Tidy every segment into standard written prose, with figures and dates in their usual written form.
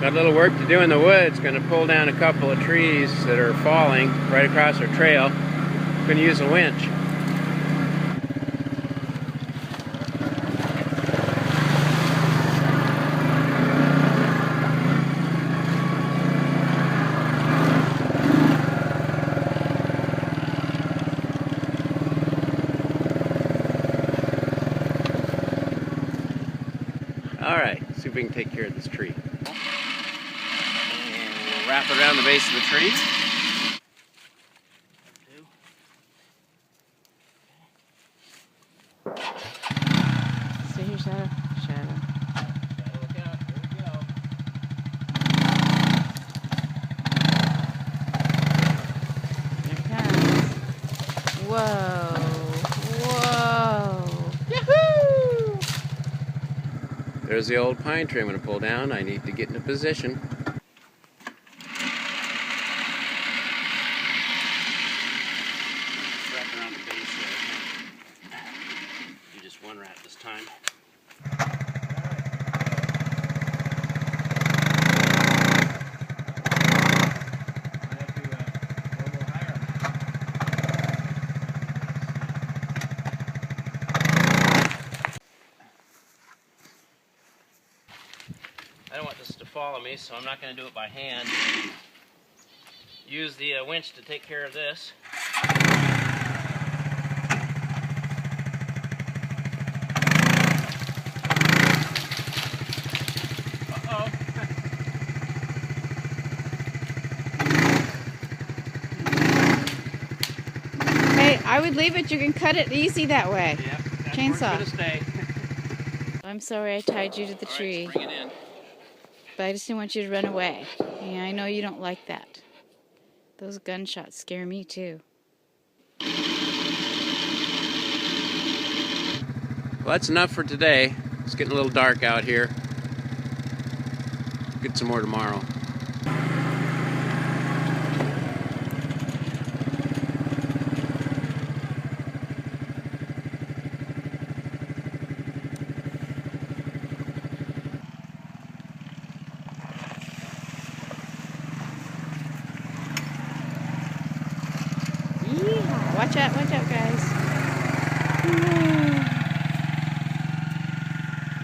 Got a little work to do in the woods. Going to pull down a couple of trees that are falling right across our trail. Going to use a winch. Alright, see if we can take care of this tree. We'll wrap it around the base of the tree. Stay here, Shadow. Shadow. Shadow, look out. Here we go. Here it comes. Whoa. Whoa. Yahoo! There's the old pine tree I'm going to pull down. I need to get in a position. Wrap around the base there. Do just one wrap this time. I don't want this to follow me, so I'm not going to do it by hand. Use the winch to take care of this. Uh-oh. Hey, I would leave it. You can cut it easy that way. Yep, that's Chainsaw. where it's going to stay. I'm sorry I tied you to the tree. All right, bring it in. But I just didn't want you to run away. Yeah, I know you don't like that. Those gunshots scare me too. Well, that's enough for today. It's getting a little dark out here. Get some more tomorrow. Yeah. Watch out, guys.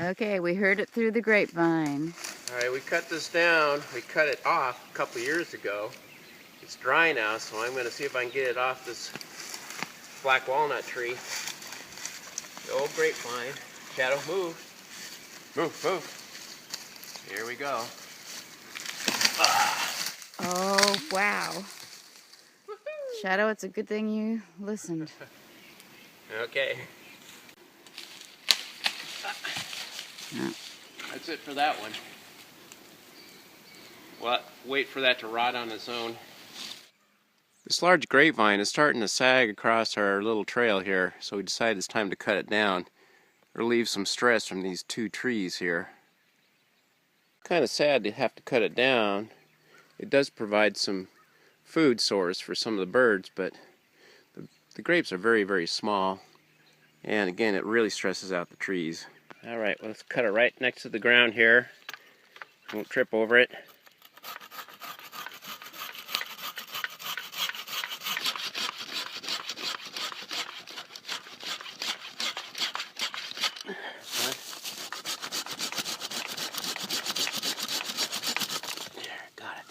Okay, we heard it through the grapevine. All right, we cut this down. We cut it off a couple years ago. It's dry now, so I'm going to see if I can get it off this black walnut tree. The old grapevine. Shadow, move. Move, move. Here we go. Oh, wow. Shadow, it's a good thing you listened. Okay. Yeah. That's it for that one. Well, wait for that to rot on its own. This large grapevine is starting to sag across our little trail here, so we decided it's time to cut it down. Relieve some stress from these two trees here. Kind of sad to have to cut it down. It does provide some food source for some of the birds, but the grapes are very, very small. And again, it really stresses out the trees. Alright, well, let's cut it right next to the ground here. Won't trip over it. There, got it.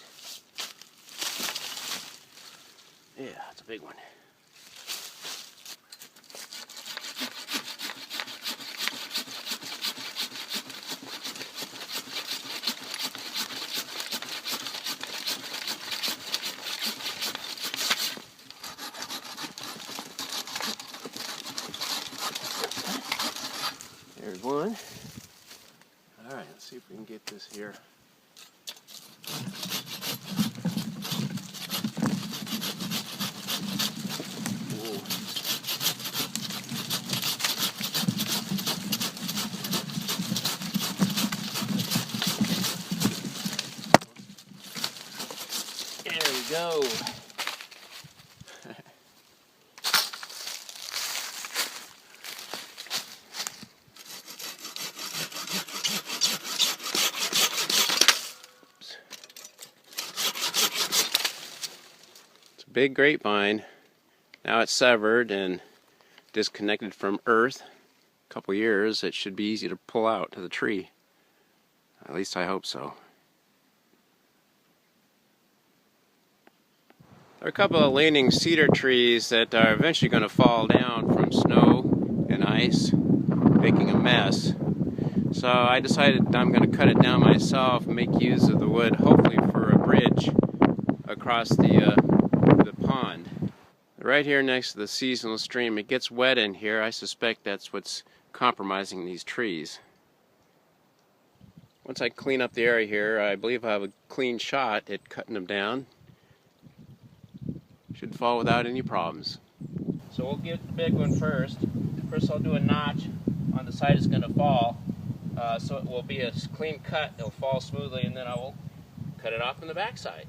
Yeah, that's a big one. There's one. Alright, let's see if we can get this here. Whoa. There we go. big grapevine. Now it's severed and disconnected from earth. A couple years, it should be easy to pull out to the tree. At least I hope so. There are a couple of leaning cedar trees that are eventually going to fall down from snow and ice, making a mess. So I decided I'm going to cut it down myself and make use of the wood, hopefully for a bridge across the pond. Right here next to the seasonal stream, it gets wet in here. I suspect that's what's compromising these trees. Once I clean up the area here, I believe I have a clean shot at cutting them down. Should fall without any problems. So we'll get the big one first. First I'll do a notch on the side it's going to fall, so it will be a clean cut. It'll fall smoothly, and then I will cut it off on the back side.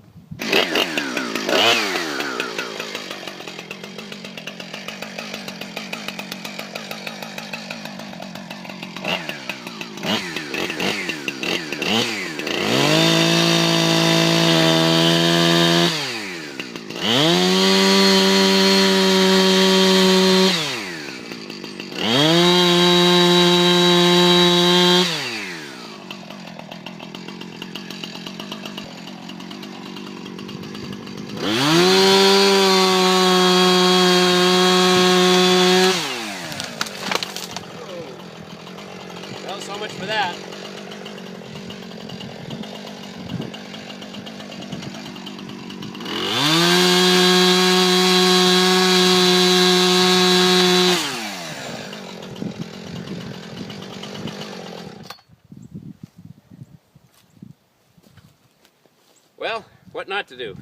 Well, so much for that. Well, what not to do?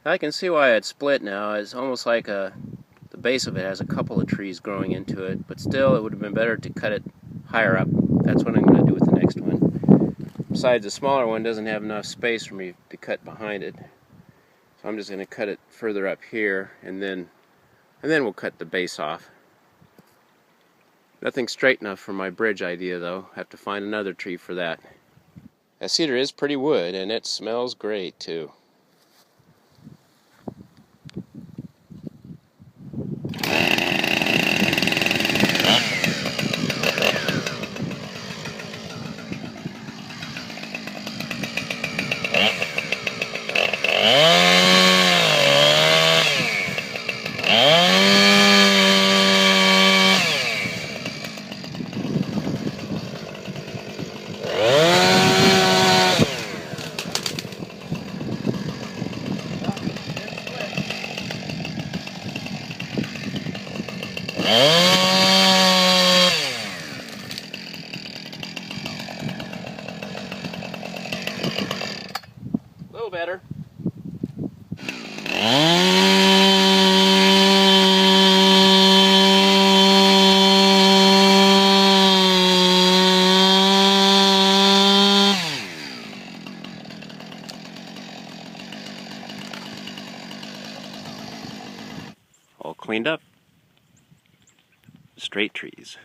I can see why it's split now. It's almost like the base of it has a couple of trees growing into it, but still it would have been better to cut it higher up. That's what I'm going to do with the next one. Besides, the smaller one doesn't have enough space for me to cut behind it. So I'm just going to cut it further up here, and then we'll cut the base off. Nothing straight enough for my bridge idea though. I have to find another tree for that. That cedar is pretty wood, and it smells great too. A little better. All cleaned up. Straight trees.